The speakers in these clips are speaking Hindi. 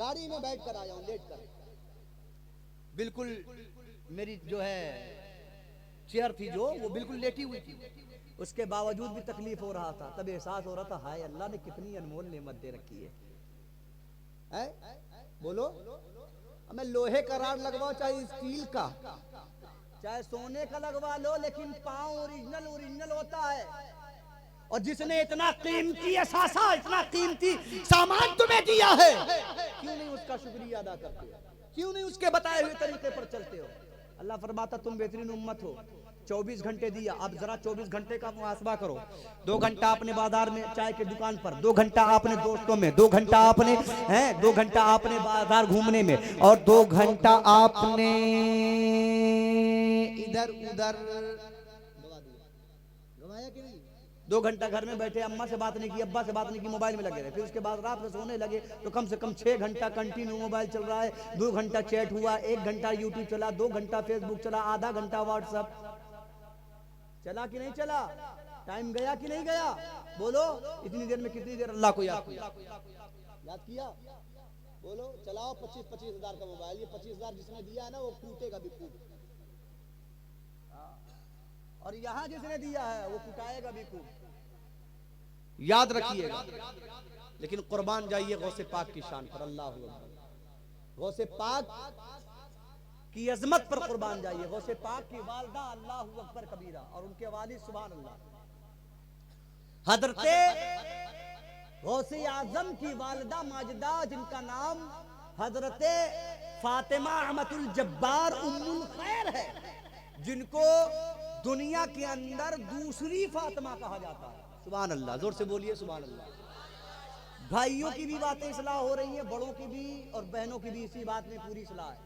गाड़ी में बैठ कर आया हूं लेट कर, बिल्कुल मेरी जो है चेयर थी जो वो बिल्कुल लेटी हुई थी, उसके बावजूद भी तकलीफ हो रहा था। तब एहसास हो रहा था हाय अल्लाह ने कितनी अनमोल नेमत दे रखी है? बोलो, हमें लोहे का राड लगवाओ चाहे स्टील का चाहे सोने का लगवा लो, लेकिन पांव ओरिजिनल ओरिजिनल होता है। और जिसने इतना कीमती असासा इतना कीमती सामान तुम्हें दिया है, क्यों नहीं उसका शुक्रिया अदा करते हो? क्यों नहीं उसके बताए हुए तरीके पर चलते हो? अल्लाह फरमाता तुम बेहतरीन उम्मत हो, 24 घंटे दिया, अब जरा 24 घंटे का मुहासबा करो। 2 घंटा आपने बाजार में चाय की दुकान पर, 2 घंटा आपने दोस्तों में, 2 घंटा आपने 2 घंटा आपने बाजार घूमने में, और 2 घंटा आपने इधर उधर गवाया कि नहीं? 2 घंटा घर में बैठे, अम्मा से बात नहीं की, अब्बा से बात नहीं की, मोबाइल में लगे रहे। फिर उसके बाद रात में सोने लगे तो कम से कम 6 घंटा कंटिन्यू मोबाइल चल रहा है। 2 घंटा चैट हुआ, 1 घंटा यूट्यूब चला, 2 घंटा फेसबुक चला, आधा घंटा व्हाट्सएप चला कि नहीं चला? टाइम गया कि नहीं गया? बोलो, इतनी देर में कितनी देर अल्लाह को याद किया? बोलो, चलाओ 25-25 हजार का मोबाइल। ये 25 हजार जिसने दिया है ना वो कूटेगा भी खूब, और यहां जिसने दिया है वो कुटाएगा भी खूब, याद रखिएगा। लेकिन कुर्बान जाइए गौसे पाक की शान पर, अल्लाह गौसे पाक की अजमत पर कुर्बान जाइए। गौसे पाक की वालदा अल्लाह अकबर कबीरा और उनके वालिद सुभान अल्लाह। हजरते गौसे आजम की वालदा माजिदा जिनका नाम हजरते फातिमा अहमदुल जब्बार उम्मुल खैर है, जिनको दुनिया के अंदर दूसरी फातिमा कहा जाता है। सुभान अल्लाह, जोर से बोलिए सुभान अल्लाह। भाइयों की भी बातें इस्लाह हो रही है, बड़ों की भी और बहनों की भी इसी बात में पूरी इस्लाह है,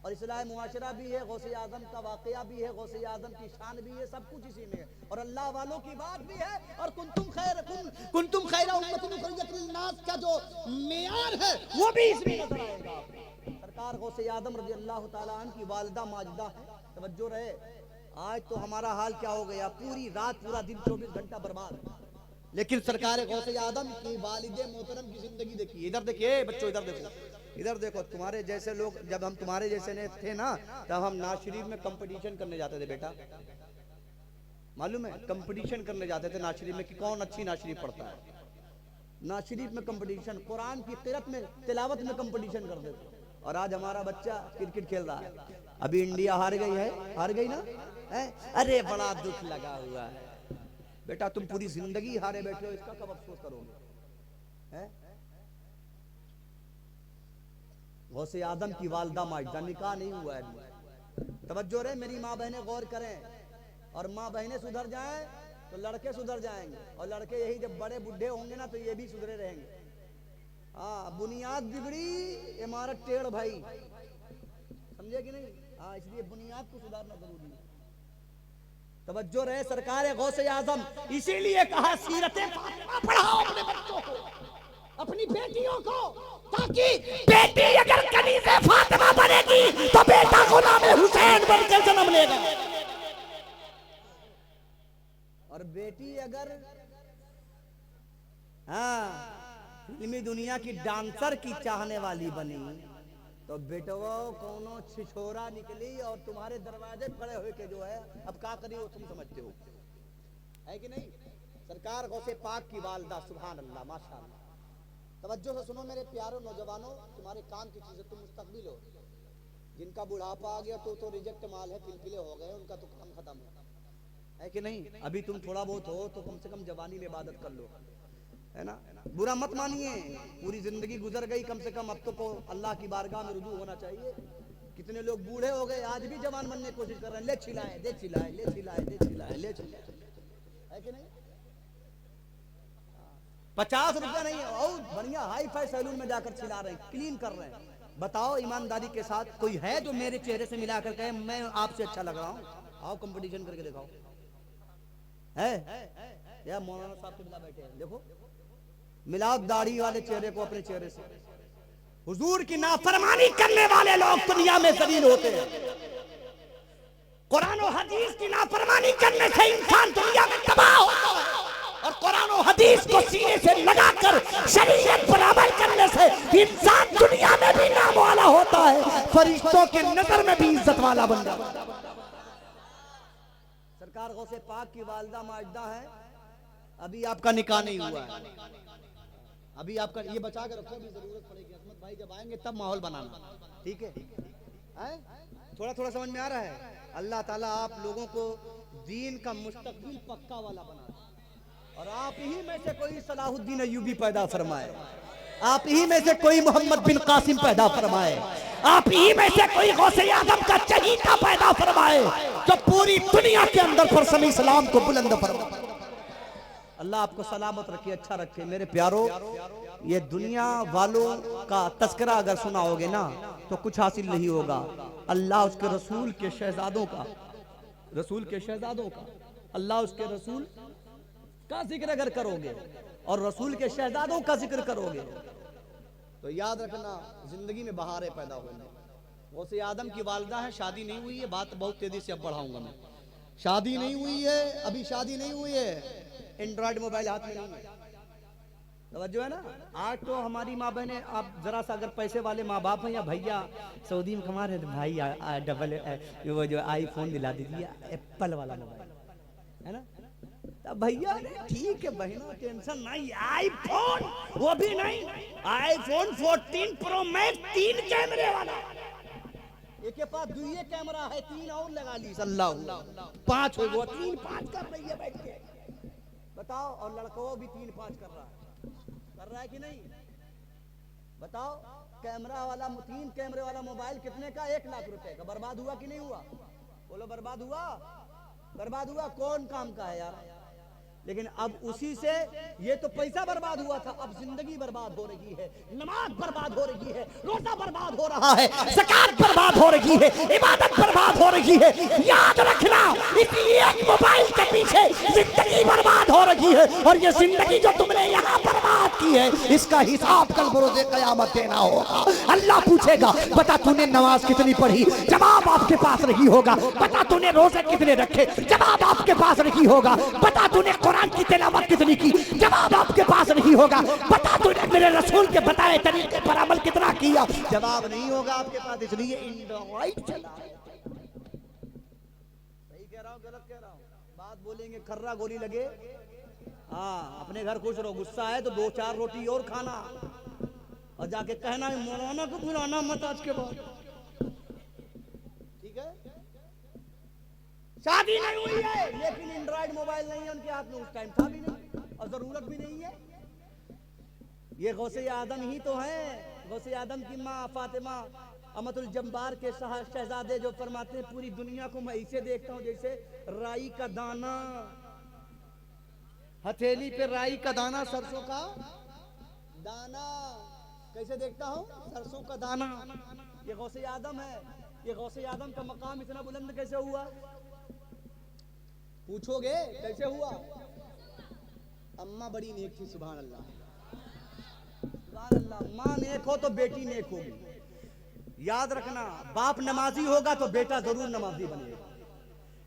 और इस्लाह मुआशरा भी है, गौसे आजम का वाकया भी है, गौसे आजम की शान भी है, सब कुछ इसी में है, और अल्लाह वालों की बात भी है। और कुंतुम खैरा उम्मतिन उखरिजत लिन्नास का जो मेयार है वो भी इसमें नजर आएगा। सरकार गौसे आजम रज़ी अल्लाह ताला अन्हु की वालिदा माजिदा है। तवज्जो रहे, आज तो हमारा हाल क्या हो गया, पूरी रात पूरा दिन 24 घंटा बर्बाद, लेकिन सरकार गौसे आदम की वालिदे मोहतरम की जिंदगी देखिए। इधर देखिए बच्चों, इधर देखो, इधर देखो। तुम्हारे जैसे लोग, जब हम तुम्हारे जैसे ने थे ना, तब हम नाज शरीफ में कंपटीशन करने जाते थे बेटा, मालूम है? कंपटीशन करने जाते थे नाज शरीफ में कि कौन अच्छी नाज शरीफ पढ़ता है। नाज शरीफ में कंपटीशन, कुरान की क़िरात में, तिलावत में कंपटीशन करते थे। और आज हमारा बच्चा क्रिकेट खेल रहा है। अभी इंडिया हार गई है, हार गई ना है? अरे बड़ा दुख लगा हुआ है बेटा, तुम पूरी जिंदगी हारे बैठे हो, इसका कब अफसोस करोगे? गौसे आदम की वालदा माजिदा, निकाह नहीं हुआ है। तवज्जो रहे, मेरी माँ बहनें गौर करें, और माँ बहनें सुधर जाएं तो लड़के सुधर जाएंगे, और लड़के यही जब बड़े बुढ़े होंगे ना तो ये भी सुधरे रहेंगे। हाँ, बुनियाद बिगड़ी इमारत टेढ़ भाई, समझे कि नहीं? हाँ, इसलिए बुनियाद को सुधारना जरूरी है। तवज्जो रहे, सरकार गौसे आजम इसीलिए कहा सीरते फातिमा पढ़ाओ अपने बच्चों को, अपनी बेटियों को, ताकि बेटी अगर कनीज़े फातिमा बनेगी तो बेटा गुलाम हुसैन बनकर जन्म लेगा, और बेटी अगर फिल्मी दुनिया की डांसर की चाहने वाली बनी तो बेटवा कौनो छिछोरा निकली और तुम्हारे दरवाजे खड़े हुए के जो है अब क्या करी वो तुम समझते हो, है कि नहीं? सरकार गौसे पाक की वालदा, सुभान अल्लाह, माशाअल्लाह। तवज्जो से सुनो मेरे प्यारों नौजवानों, तुम्हारे काम की चीजें, तुम मुस्तकबिल हो। जिनका बुढ़ापा आ गया तो रिजेक्ट माल है, पिलपिले हो गए, उनका तो काम खत्म है कि नहीं? अभी तुम थोड़ा बहुत हो तो कम से कम जवानी में इबादत कर लो, है ना? बुरा मत मानिए, पूरी जिंदगी गुजर गई, कम से कम अब तो अल्लाह की बारगाह में रुजू होना चाहिए। कितने लोग बूढ़े हो गए, आज भी जवान बनने की कोशिश कर रहे हैं, ले छिलाए, दे छिलाए, ले छिलाए, दे छिलाए, ले छिलाए, है कि नहीं? 50 रुपया नहीं, और बढ़िया हाई फाई सैलून में जाकर छिला रहे हैं, क्लीन कर रहे हैं। बताओ ईमानदारी के साथ, कोई है जो मेरे चेहरे से मिला कर कहे मैं आपसे अच्छा लग रहा हूँ? आओ कंपटीशन करके दिखाओ, है? या मौलाना साहब के बिना बैठे हैं, देखो मिलाओ दाढ़ी वाले चेहरे को अपने चेहरे से। हुजूर की नाफरमानी करने वाले लोग दुनिया में जलील होते हैं। कुरान और हदीस की नाफरमानी करने से इंसान दुनिया में तबाह होता है, और कुरान और हदीस को सीने से लगाकर शरीयत पर अमल करने से इंसान दुनिया में के नजर में भी इज्जत वाला बन जाए। सरकार गौसे पाक की वालदा माजदा है, अभी आपका निकाह नहीं हुआ है, अभी आपका ये बचा के रखो, अभी जरूरत पड़ेगी। असमत भाई जब आएंगे तब माहौल बनाना, ठीक है? थोड़ा थोड़ा समझ में आ रहा है? अल्लाह ताला आप लोगों को दीन का मुस्तकबिल पक्का वाला बना दे, और आप ही में से कोई सलाहुद्दीन अय्यूबी पैदा फरमाए, आप ही में से कोई मोहम्मद बिन कासिम पैदा फरमाए, आप ही में से कोई गौसे आदम का चहीता पैदा फरमाए जो पूरी दुनिया के अंदर फरसम इस्लाम को बुलंद फरमाए। अल्लाह आपको सलामत रखे, अच्छा रखे। मेरे प्यारो, ये दुनिया वालों का तस्करा अगर सुनाओगे ना तो कुछ हासिल नहीं होगा। अल्लाह उसके रसूल के शहजादों का, रसूल के शहजादों का, अल्लाह उसके रसूल का जिक्र अगर करोगे और रसूल के शहजादों का जिक्र करोगे तो याद रखना जिंदगी में बहारें पैदा होंगी। गौसे आदम की वालदा है, शादी नहीं हुई है, बात बहुत तेजी से अब बढ़ाऊंगा मैं। शादी नहीं हुई है, अभी शादी नहीं हुई है, एंड्रॉइड मोबाइल हाथ में नहीं है, तवज्जो है ना? आज तो हमारी माँ बहने, आप जरा सा अगर पैसे वाले माँ बाप हैं या भैया सऊदी में कमा रहे तो भाई डबल वो जो आईफोन दिला दीजिए, एप्पल वाला मोबाइल, है ना? तब भैया ठीक है बहनों, टेंशन नहीं, आईफोन वो भी नहीं, आईफोन 14 प्रो मैक्स 3 कैमरे वाला, एक के पास 2 कैमरा है, 3 और लगा ली, अल्लाह 5 हो गया, 3-5 कर रही है बैठ के, बताओ। और लड़कों भी 3-5 कर रहा है कि नहीं? बताओ, कैमरा वाला 3 कैमरे वाला मोबाइल कितने का? 1 लाख रुपए का। बर्बाद हुआ कि नहीं हुआ? बोलो बर्बाद हुआ? बर्बाद हुआ? कौन काम का है यार? लेकिन अब उसी से ये तो पैसा बर्बाद हुआ था, अब जिंदगी बर्बाद हो रही है, नमाज बर्बाद हो रही है, रोजा बर्बाद हो रहा है, ज़कात बर्बाद हो रही है, इबादत बर्बाद हो रही है। याद रखना, इसी एक मोबाइल के पीछे जिंदगी बर्बाद हो रही है, और ये जिंदगी जो तुमने यहाँ बर्बाद की है इसका हिसाब कल बरोज़े क़यामत देना होगा। अल्लाह पूछेगा, बता तूने नमाज कितनी पढ़ी? जवाब आपके पास नहीं होगा। बता तूने रोजे कितने रखे? जवाब आपके पास नहीं होगा। बता तूने कुरान की तिलावत कितनी की? जवाब आपके पास नहीं होगा। बता तूने मेरे रसूल के बताए तरीके पर अमल कितना किया? जवाब नहीं होगा आपके पास। इसलिए एंड्रॉइड चला। सही कह रहा हूँ गलत कह रहा हूँ? बात बोलेंगे खर्रा गोली लगे। हाँ, अपने घर खुश रहो, गुस्सा है तो 2-4 रोटी और खाना, और जाके कहना है मौलाना को बुलाना मत आज के बाद, ठीक है? शादी नहीं हुई है लेकिन एंड्रॉइड मोबाइल नहीं है उनके हाथ में, उस टाइम था भी नहीं और जरूरत भी नहीं है। ये गौसे आदम ही तो है, गौसे आदम की माँ फातिमा अमतुल जब्बार के शहजादे जो फरमाते हैं, पूरी दुनिया को मैं ऐसे देखता हूँ जैसे राई का दाना, हथेली पे राई का दाना, सरसों का दाना, कैसे देखता हूँ? सरसों का दाना। ये गौसे आदम है। ये गौसे आदम का मकाम इतना बुलंद कैसे हुआ? पूछोगे कैसे हुआ? अम्मा बड़ी नेक थी, सुभान अल्लाह, सुभान अल्लाह। माँ नेक हो तो बेटी नेक होगी। याद रखना, बाप नमाजी होगा तो बेटा जरूर नमाजी बनेगा।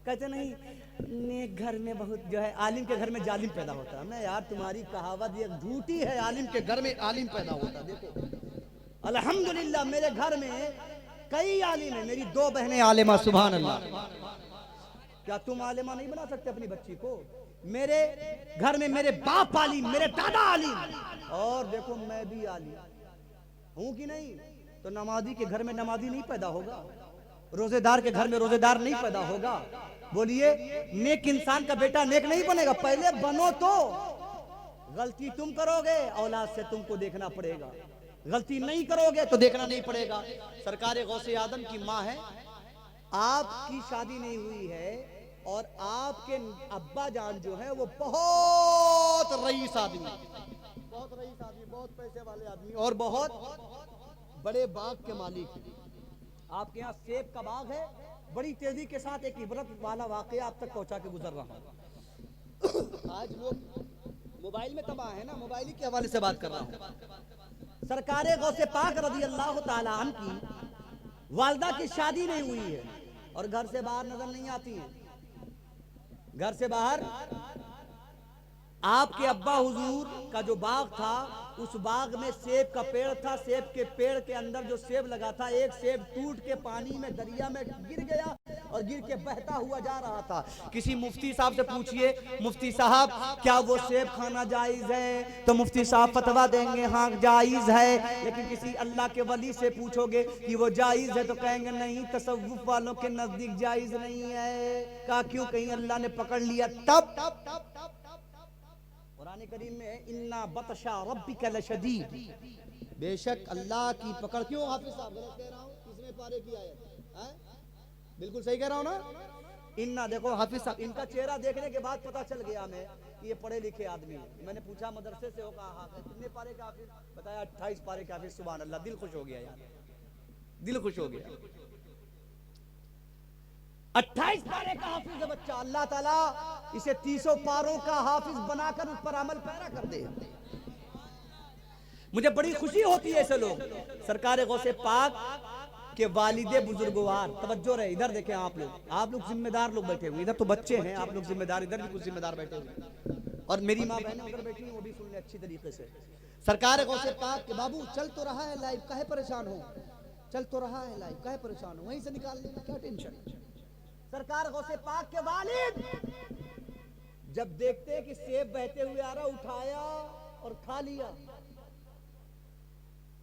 कहते नहीं नेक घर में बहुत जो है, आलिम के घर में जालिम पैदा होता है। मैं यार तुम्हारी कहावत ये झूठी है, आलिम के घर में आलिम पैदा होता है। देखो अल्हम्दुलिल्लाह मेरे घर में कई आलिम है, मेरी 2 बहनें आलिमा, सुभान अल्लाह। क्या तुम आलिमा नहीं बना सकते अपनी बच्ची को? मेरे घर में मेरे बाप आलिम, मेरे दादा आलिम, और देखो मैं भी आलिम हूं कि नहीं? तो नमाजी के घर में नमाजी नहीं पैदा होगा, रोजेदार के घर में रोजेदार नहीं पैदा होगा। बोलिए, नेक इंसान का बेटा नेक नहीं बनेगा। पहले बनो तो गलती तुम करोगे, औलाद से तुमको देखना पड़ेगा। गलती नहीं करोगे तो देखना नहीं पड़ेगा। सरकार गौसे आदम की माँ है, आपकी शादी नहीं हुई है और आपके अब्बा जान जो है वो बहुत रईस आदमी, बहुत रईस आदमी, बहुत पैसे वाले आदमी और बहुत बड़े बाग के मालिक। आपके यहाँ सेब का बाग है। बड़ी तेजी के साथ एक इबरत वाला वाकया आप तक पहुंचा के गुजर रहा हूं। आज लोग मोबाइल में तबाह है ना, मोबाइल ही के हवाले से बात कर रहा हूं। सरकारे गौसे पाक रज़ी अल्लाह ताला अन्हा की वालदा की शादी नहीं हुई है और घर से बाहर नजर नहीं आती है। घर से बाहर आपके अब्बा हुजूर का जो बाग था, उस बाग में सेब का पेड़ था। सेब के पेड़ के अंदर जो सेब लगा था, एक सेब टूट के पानी में, दरिया में गिर गया और गिर के बहता हुआ जा रहा था। किसी मुफ्ती साहब से पूछिए, मुफ्ती साहब क्या वो सेब खाना जायज है? तो मुफ्ती साहब फतवा देंगे हाँ जायज है। लेकिन किसी अल्लाह के वली से पूछोगे कि वो जायज है तो कहेंगे नहीं, तसव्वुफ वालों के नजदीक जायज नहीं है। कहा क्यों? कहीं अल्लाह ने पकड़ लिया तब। कुरान करीम में इन्ना बतशा रब्बिका लशदीद, बेशक अल्लाह की पकड़। क्यों हाफिज साहब गलत कह रहा हूं? किसमें पारे की आयत है? बिल्कुल सही कह रहा हूं ना? इन्ना देखो हाफिज साहब, इनका चेहरा देखने के बाद पता चल गया हमें कि ये पढ़े लिखे आदमी है। मैंने पूछा मदरसे से, हो कहा हाफिज कितने पारे का हाफिज? बताया 28 पारे का हाफिज। सुभान अल्लाह, दिल खुश हो गया यार, दिल खुश हो गया। 28 पारे का हाफिज है बच्चा, अल्लाह ताला इसे 30 पारों का हाफिज बनाकर उस पर अमल पैरा कर दे। मुझे बड़ी खुशी होती है ऐसे लोग। सरकार गौसे पाक के वालिदे बुजुर्गवार, तवज्जो रहे, इधर देखें आप लोग जिम्मेदार लोग बैठे हुए, इधर तो बच्चे हैं, आप लोग जिम्मेदार, इधर भी कुछ जिम्मेदार बैठे हुए, और मेरी माँ बहनें उधर बैठी हैं, वो भी सुन ले अच्छी तरीके से। सरकार गौसे पाक के बाबू चल तो रहा है लाइव, काहे परेशान हो? चल तो रहा है लाइव, काहे परेशान हो? वहीं से निकाल लेना, क्या टेंशन। सरकार गौसे पाक के वालिद जब देखते कि सेब बहते हुए आ रहा, उठाया और खा लिया,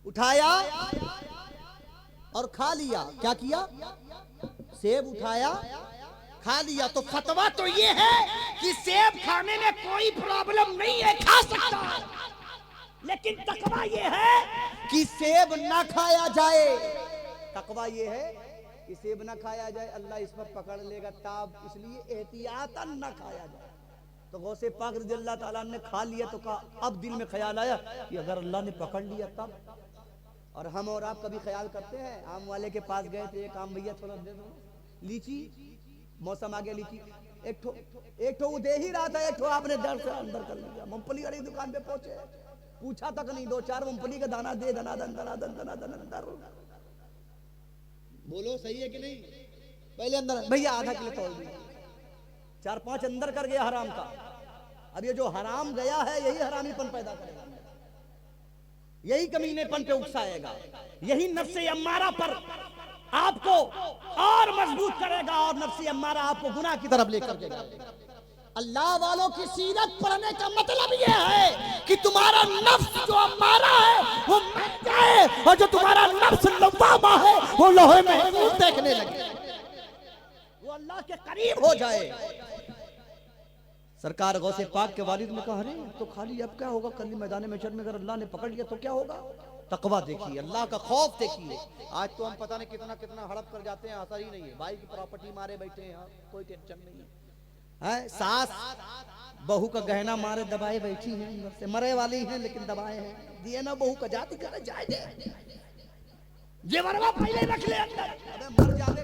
उठाया और खा लिया। क्या किया? सेब उठाया, खा लिया। तो फतवा तो ये है कि सेब खाने में कोई प्रॉब्लम नहीं है, खा सकता है, लेकिन तकवा ये है कि सेब ना खाया जाए। तकवा ये है कि सेब ना खाया जाए, अल्लाह इस पर पकड़ लेगा ताब, इसलिए एहतियातन ना खाया जाए। तो गौसे पाक रज़ियल्लाहु ताला ने खा लिया तो कहा, अब दिल में ख्याल आया कि अगर अल्लाह ने पकड़ लिया तब। और हम और आप कभी ख्याल करते हैं? आम वाले के पास गए थे, एक आम भैया थोड़ा दे दो, लीची, मौसम आ गया लीची, एक ठो वो दे ही रहा था, एक ठो आपने डर से अंदर कर लिया। मूंगफली वाली दुकान पे पहुंचे, पूछा तक नहीं, 2-4 मूंगफली का दाना दे, दनादन दनादन दनादन अंदर। बोलो सही है कि नहीं? पहले अंदर भैया आधा किलो तोड़ दिया, 4-5 अंदर कर गया हराम का। अब ये जो हराम गया है, यही हरामीपन पैदा करेगा, यही कमीनेपन पे उकसाएगा, यही नफ्से अम्मारा पर आपको और मजबूत करेगा, और नफ्से अम्मारा आपको गुनाह की तरफ लेकर जाएगा। अल्लाह वालों की सीरत पढ़ने का मतलब यह है कि तुम्हारा नफ्स जो अम्मारा है वो मर जाए, और जो तुम्हारा नफ्स लव्वामा है वो लोहे महफूज देखने लगे, वो अल्लाह के करीब हो जाए। सरकार गौसे पाक के वालिद ने कहा, अरे तो खाली अब क्या होगा, कल मैदान महशर में अगर अल्लाह ने पकड़ लिया तो क्या होगा? तकवा देखिए, अल्लाह का खौफ देखिए। आज तो हम पता नहीं कितना कितना हड़प कर जाते हैं, असर ही नहीं है। भाई की प्रॉपर्टी मारे बैठे हैं, कोई टेंशन नहीं है। सास बहू का गहना मारे दबाए बैठी हैं, अंदर से मरे वाली हैं लेकिन दबाए हैं। दिए ना बहू का जाति करे जाए दे, ये मरवा पहले रख ले अंदर। अबे मर जाने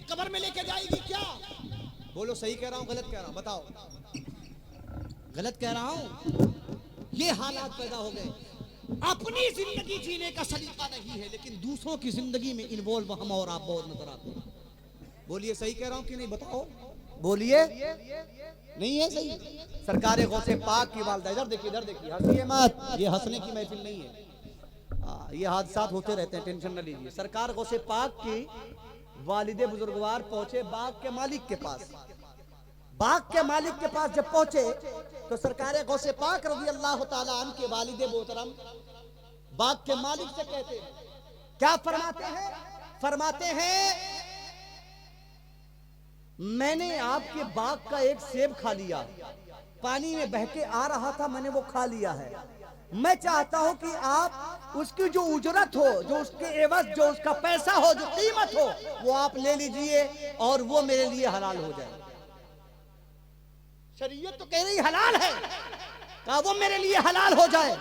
कब्र में लेके जाएगी क्या? बोलो सही कह रहा हूं गलत कह रहा हूं? बताओ गलत कह रहा हूं? ये हालात पैदा हो गए। अपनी जिंदगी जीने का सलीका नहीं है, लेकिन दूसरों की जिंदगी में इन्वॉल्व हम और आप बहुत नजर आते हैं। बोलिए सही कह रहा हूं कि नहीं? बताओ, बोलिए नहीं है सही? सरकार गौसे पाक की वालदा, इधर देखिए, इधर देखिए, हंसिए मत, ये हंसने की महफिल नहीं है। ये हादसात होते रहते हैं, टेंशन न लीजिए। सरकार गौसे पाक की वालिदे बुजुर्गवार पहुंचे बाग के मालिक के पास। बाग के मालिक के पास जब पहुंचे तो सरकार गौसे पाक रज़ी अल्लाह ताला अन्हु के वालिदे मोहतरम बाग के मालिक से कहते हैं, क्या फरमाते हैं? फरमाते हैं, मैंने आपके बाग का एक सेब खा लिया, पानी में बह के आ रहा था, मैंने वो खा लिया है। मैं चाहता हूं कि आप उसकी जो उजरत हो, जो उसके एवज, जो उसका पैसा हो, जो कीमत हो, वो आप ले लीजिए और वो मेरे लिए हलाल हो जाए। शरीयत तो कह रही हलाल है, कहा वो मेरे लिए हलाल हो जाए।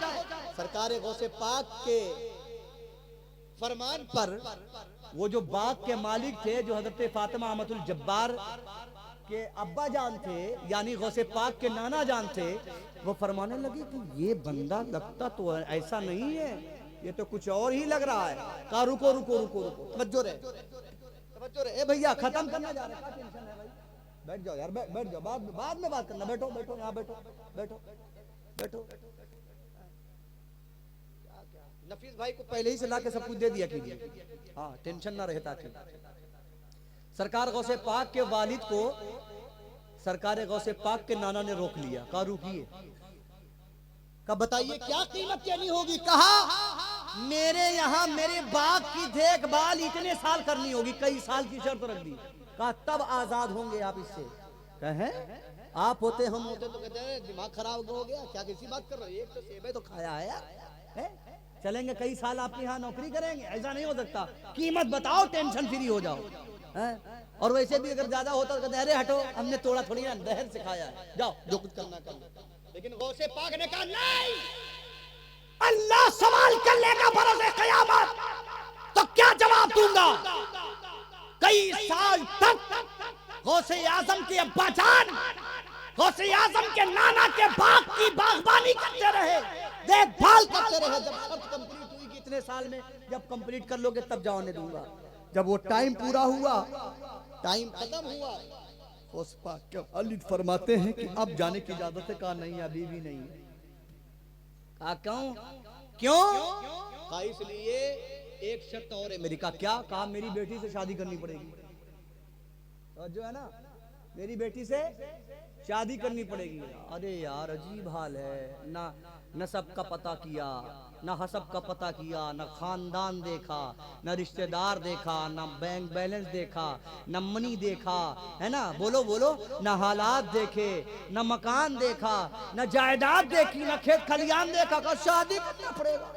सरकार गौसे पाक के फरमान पर वो जो बाग के मालिक थे, जो हजरत फातिमा अहमदुल जब्बार के अब्बा जान थे, यानी गौसे पाक के नाना जान थे, वो फरमाने लगे कि ये बंदा लगता तो ऐसा नहीं है, ये तो कुछ और ही लग रहा है। कहा रुको रुको रुको रुको, तवज्जो रहे, तवज्जो रहे। ए भैया खत्म करने जा रहे हैं, क्या टेंशन है भाई? बैठ जाओ यार, बैठ जाओ, बाद में बात करना, बैठो बैठो यहाँ बैठो बैठो बैठो। नफीस भाई को पहले ही से ला के सब कुछ दे दिया कीजिए, हाँ टेंशन ना रहता थी। सरकार गौसे पाक के वालिद को सरकार गौसे पाक के नाना ने रोक लिया, कहा रुकिए, कहा बताइए क्या कीमत देनी होगी। कहा मेरे यहाँ मेरे बाग की देखभाल इतने साल करनी होगी, कई साल की शर्त रख दी। कहा तब आजाद होंगे आप इससे। कहे आप होते हम होते तो कहते हैं दिमाग खराब हो गया क्या, किसी बात कर रहे हो, एक तो सेबे तो खाया है? चलेंगे कई साल आपके यहाँ नौकरी करेंगे, ऐसा नहीं हो सकता, कीमत बताओ टेंशन फ्री हो जाओ है? और वैसे भी अगर ज्यादा होता तो कहते अरे हटो हमने तोड़ा थोड़ी ना दहर सिखाया है, जाओ जो कुछ करना कर लो। लेकिन गौसे पाक ने कहा नहीं, अल्लाह सवाल कर लेगा बरोज़े क़यामत, तो क्या जवाब दूंगा। कई साल तक गौसे आजम के अब्बा जान गौसे आजम के नाना के बाग की बागबानी करते रहे, देखभाल करते रहे। जब शर्त कंप्लीट हुई कि इतने साल में जब कंप्लीट कर लोगे तब जाने दूंगा। जब वो टाइम पूरा हुआ, टाइम खत्म हुआ, उस पाक के वालिद फरमाते हैं कि अब जाने की इजाजत है। कहा नहीं अभी भी नहीं। कहा क्यों क्यों? कहा इसलिए एक शर्त और है मेरी। कहा क्या? कहा मेरी बेटी से शादी करनी पड़ेगी। और जो है ना मेरी बेटी से शादी करनी पड़ेगी। अरे यार अजीब हाल है, ना नसब का पता किया, ना हसब का पता किया, ना खानदान देखा, ना रिश्तेदार देखा, ना बैंक बैलेंस देखा, ना मनी देखा, है ना, बोलो बोलो, ना हालात देखे, ना मकान देखा, ना जायदाद देखी, ना खेत खलियान देखा, का शादी करना पड़ेगा।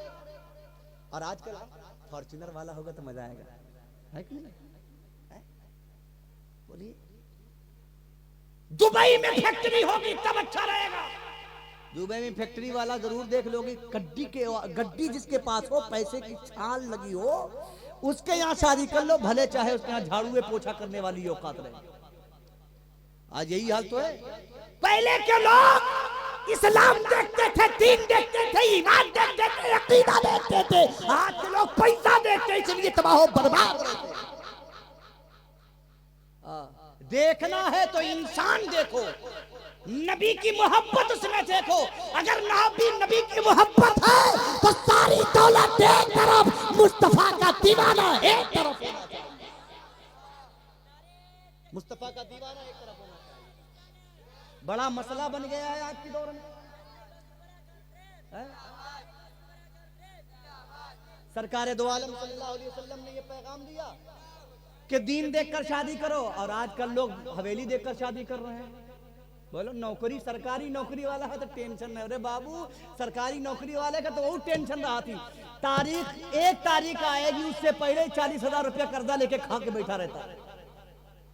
और आजकल फॉर्च्यूनर वाला होगा तो मजा आएगा, है कि नहीं? बोलिए दुबई में फैक्ट्री होगी तब अच्छा रहेगा। दुबई में फैक्ट्री वाला जरूर देख लोगे, गड्डी जिसके पास हो, पैसे की छाल लगी हो, उसके यहाँ शादी कर लो, भले चाहे उसके यहाँ झाड़ू पोछा करने वाली औकात रहे। आज यही हाल तो है। पहले के लोग इस्लाम देखते थे, दीन देखते थे, ईमान देखते थे, अकीदा देखते थे। आज के लोग पैसा देखते, इसलिए तबाह बर्बाद रहते। देखना है तो इंसान देखो, नबी की मोहब्बत उसमें देखो। अगर नबी की मोहब्बत है तो सारी दौलत एक तरफ, मुस्तफा का दीवाना एक तरफ होना चाहिए। मुस्तफा का दीवाना एक तरफ होना चाहिए। बड़ा मसला बन गया है आज के दौर में। सरकार दो आलम सल्लल्लाहु अलैहि वसल्लम ने ये पैगाम दिया कि दीन देखकर शादी करो, और आजकल लोग हवेली देखकर शादी कर रहे हैं। बोलो नौकरी, सरकारी नौकरी वाला है तो टेंशन नहीं। अरे बाबू सरकारी नौकरी वाले का तो बहुत टेंशन रहा थी। एक तारीख आएगी उससे पहले 40,000 रुपया कर्जा लेके खा के बैठा रहता,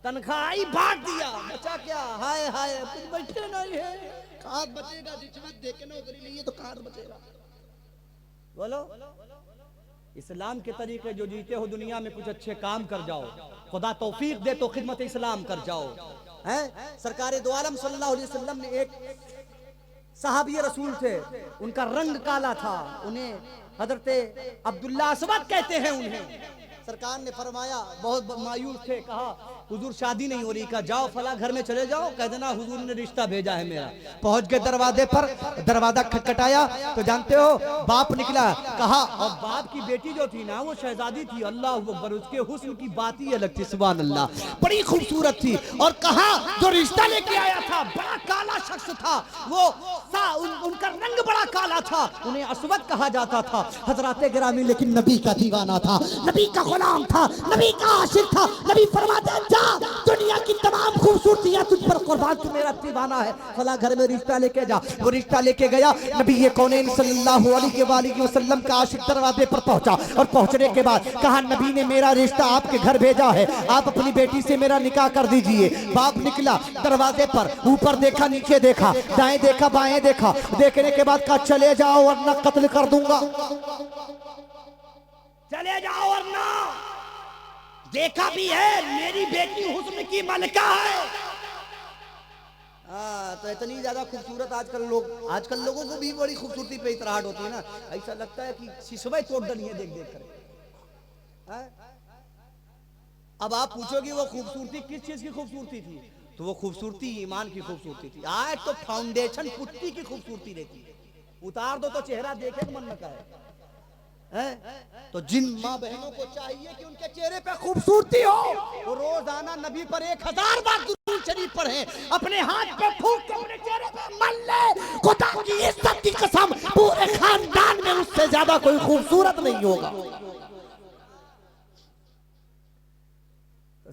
तनख्वाह ही बांट दिया, बचा क्या? हाय हाय कुछ बैठे नहीं है, कहाँ बचेगा? रिश्वत देके नौकरी लिए तो कहाँ बचेगा? बोलो इस्लाम के तरीके जो जीते हो दुनिया में, कुछ अच्छे काम कर जाओ, खुदा तौफीक दे तो खिदमत इस्लाम कर जाओ। हैं? सरकार दो आलम सल्लल्लाहु अलैहि वसल्लम ने एक सहाबी रसूल थे, उनका रंग काला था, उन्हें हजरत अब्दुल्ला असवद कहते हैं। उन्हें सरकार ने फरमाया, बहुत मायूस थे, कहा हुजूर शादी नहीं हो रही। कहा जाओ फला घर में चले जाओ, कह देना हुजूर ने रिश्ता भेजा है मेरा। पहुंच गए दरवाजे पर, दरवाजा खटखटाया तो जानते हो बाप निकला। कहा, और बाप की बेटी जो थी ना वो शहजादी थी, अल्लाह अकबर, उसके हुस्न की बात ही अलग थी, सुभान अल्लाह, बड़ी खूबसूरत थी। और कहा जो रिश्ता लेके आया था बड़ा काला शख्स था, वो उनका रंग बड़ा काला था, उन्हें असवद कहा जाता था। हजराते गिरामी लेकिन नबी का दीवाना था, नबी का गुलाम था, नबी का आशिक था। नबी फरमाते जा दुनिया की तमाम खूबसूरतियां तुझ पर कुर्बान, तू मेरा दीवाना है, फला घर में रिश्ता लेके जा। वो रिश्ता लेके गया, नबी ये कौनैन सल्लल्लाहु अलैहि वसल्लम का आशिक दरवाजे पर पहुंचा, और पहुंचने के बाद कहा नबी ने मेरा रिश्ता आपके घर भेजा है, आप अपनी बेटी से मेरा निकाह कर दीजिए। बाप निकला दरवाजे पर, ऊपर देखा नीचे देखा, दाएं देखा बाएं देखा, देखने के बाद कहा चले जाओ वरना कत्ल कर दूंगा, चले जाओ वरना। देखा भी है मेरी बेटी हुस्न की मलका है। तो इतनी ज्यादा खूबसूरत आजकल लोगों को भी बड़ी खूबसूरती पे इतराहट होती है ना, ऐसा लगता है कि सिसवे तोड़ डली है देख देख कर। अब आप पूछोगे वो खूबसूरती किस चीज की खूबसूरती थी? तो वो खूबसूरती ईमान की खूबसूरती थी। आज तो फाउंडेशन पुट्टी की खूबसूरती रहती है, उतार दो तो चेहरा देखे तो मन न करे। तो जिन माँ बहनों को चाहिए कि उनके चेहरे पे खूबसूरती हो, वो रोजाना नबी पर 1000 बार दुरूद शरीफ पढ़े, अपने हाथ पे फूंक के अपने चेहरे पे मल ले। खुदा की इज्जत की कसम, पूरे खानदान में उससे ज्यादा कोई खूबसूरत नहीं होगा।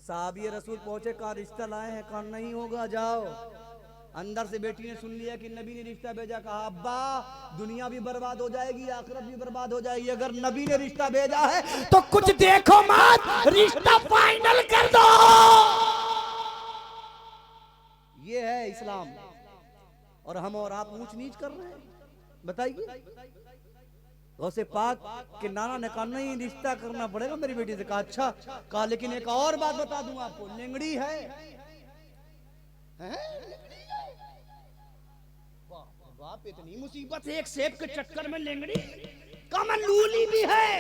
साहबी रसूल पहुंचे, कहा रिश्ता लाए हैं, कहा नहीं होगा जाओ। अंदर से बेटी ने सुन लिया कि नबी ने रिश्ता भेजा, कहा अब्बा दुनिया भी बर्बाद हो जाएगी, आखिरत भी बर्बाद हो जाएगी, अगर नबी ने रिश्ता भेजा है तो कुछ देखो मत, रिश्ता फाइनल कर दो। ये है इस्लाम। और हम और आप ऊंच नीच कर रहे हैं, बताइए। गौसे पाक के नाना ने कहा नहीं रिश्ता करना पड़ेगा मेरी बेटी से। कहा अच्छा, कहा लेकिन एक और बात बता दूं आपको, लेंगड़ी है, बाप इतनी मुसीबत है, एक सेब के चक्कर में लेंगड़ी, कमल लूली भी है।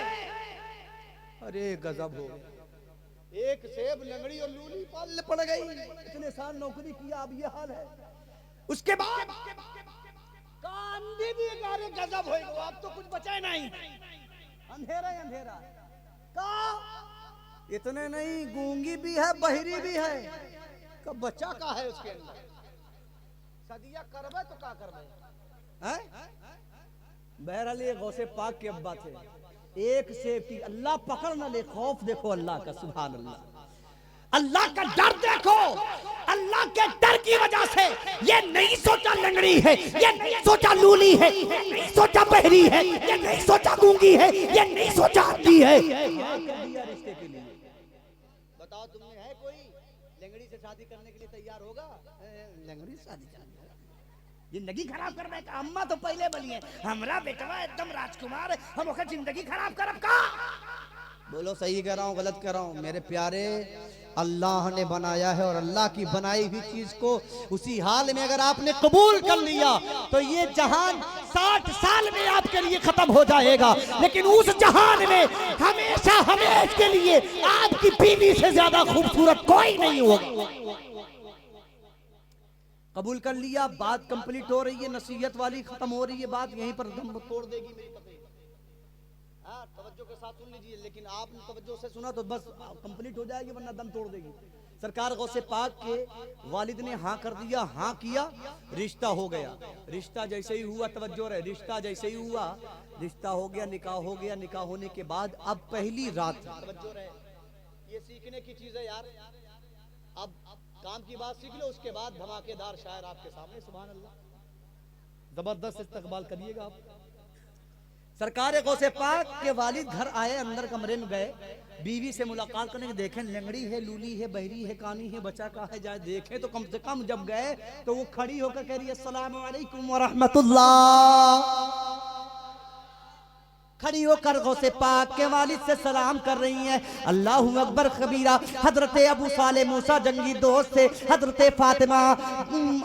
अरे गजब हो, एक सेब लेंगड़ी और लूली पालने पड़ गई, इतने साल नौकरी किया, अब ये हाल है। उसके बाद कांदी भी गारे गजब हो, अब तो कुछ बचा नहीं, अंधेरा ही अंधेरा। का इतने नहीं, गूंगी भी है, बहरी भी है, का बच्चा का है उसके अंदर, सदिया करबे तो का करबे हैं। बहरहाल ये गौसे पाक के अब्बा थे, एक सेब की अल्लाह पकड़ न ले, खौफ देखो अल्लाह का, सुभान अल्लाह, अल्लाह का डर देखो। अल्लाह के डर की वजह से ये नहीं सोचा लंगड़ी है, ये नहीं सोचा लूली है, ये नहीं सोचा बहरी है, ये नहीं सोचा गूंगी है, ये नहीं सोचा अंधी है। रिश्ते के लिए बताओ, तुमने है कोई लंगड़ी से शादी करने के लिए तैयार होगा? लंगड़ी से शादी करने जिंदगी खराब करने का, अम्मा तो पहले बोली है हमारा बेटवा एकदम राजकुमार है, हम ओकर जिंदगी खराब करब का? बोलो सही कह रहा हूँ गलत कह रहा हूँ? मेरे प्यारे, अल्लाह ने बनाया है और अल्लाह की बनाई हुई चीज को उसी हाल में अगर आपने कबूल कर लिया तो ये जहान 60 साल में आपके लिए खत्म हो जाएगा, लेकिन उस जहान में हमेशा हमेशा के लिए आपकी बीवी से ज्यादा खूबसूरत कोई नहीं होगा। कबूल कर लिया, बात कंप्लीट हो रही है, नसीहत वाली खत्म हो रही है, बात यहीं पर दम तोड़ देगी मेरी पत्नी। हाँ, तवज्जो के साथ सुन लीजिए, लेकिन आपने तवज्जो से सुना तो बस कंप्लीट हो जाएगी, वरना दम तोड़ देगी। सरकार गौसे पाक के वालिद ने हाँ कर दिया, हाँ किया, रिश्ता हो गया। रिश्ता जैसे ही हुआ, तवज्जो रहे, रिश्ता जैसे ही हुआ, रिश्ता हो गया, निकाह हो गया। निकाह होने के बाद अब पहली रात, तवज्जो रहे, ये सीखने की चीज है यार। अब काम की बात सीख लो, उसके बाद धमाकेदार शायर आपके सामने, सुभान अल्लाह, जबरदस्त इस्तकबाल करिएगा आप। सरकार गौसे पाक के वालिद घर आए, अंदर कमरे में गए, बीवी से मुलाकात करने के, देखें लंगड़ी है, लूली है, बहरी है, कानी है, बच्चा कहाँ है, जाए देखें तो कम से कम जब गए तो वो खड़ी होकर कह रही है अस्सलामु अलैकुम व रहमतुल्लाह। खड़ी होकर गौसे पाक के वालिद से सलाम कर रही हैं। अल्लाहु अकबर कबीरा। हजरत अबू साले मूसा जंगी दोस्त से हजरत फातिमा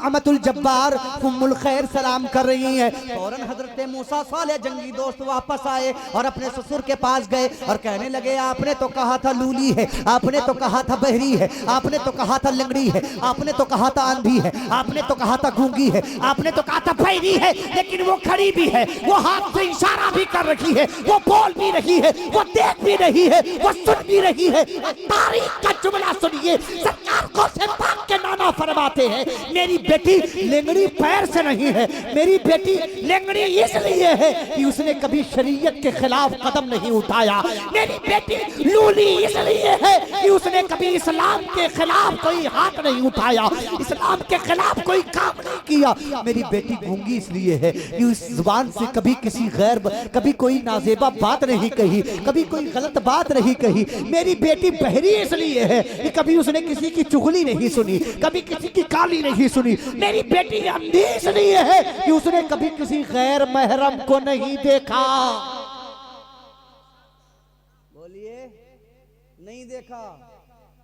अमतुल जब्बार उम्मुल खैर सलाम कर रही हैं। फौरन हजरत मूसा साले जंगी दोस्त वापस आए और अपने ससुर के पास गए और कहने लगे आपने तो कहा था लूली है, आपने तो कहा था बहरी है, आपने तो कहा था लंगड़ी है, आपने तो कहा था अंधी है, आपने तो कहा था गूंगी है, आपने तो कहा था बहरी है, लेकिन वो खड़ी भी है, वो हाथ से इशारा भी कर रही है, वो बोल भी रही है, वो देख भी रही है, वो सुन भी रही है। तारीख का जुमला सुनिए, सरकार गौसे पाक के नाना फरमाते हैं मेरी बेटी लेंगड़ी पैर से नहीं है, मेरी बेटी लेंगड़ी इसलिए है कि उसने कभी शरीयत के खिलाफ कदम नहीं उठाया, मेरी बेटी लूली इसलिए है कि उसने कभी इस्लाम के खिलाफ कोई हाथ नहीं उठाया, इस्लाम के खिलाफ कोई काम नहीं किया, मेरी बेटी गूंगी इसलिए है कि उस जुबान से कभी किसी गैर, कभी कोई नाजेबा बात नहीं कही, कभी कोई गलत बात नहीं कही, मेरी बेटी बहरी इसलिए है कि कभी उसने किसी की चुगली नहीं सुनी, कभी किसी की गाली नहीं सुनी, मेरी बेटी अंधी इसलिए है कि उसने कभी किसी गैर महरम को नहीं देखा। बोलिए नहीं देखा,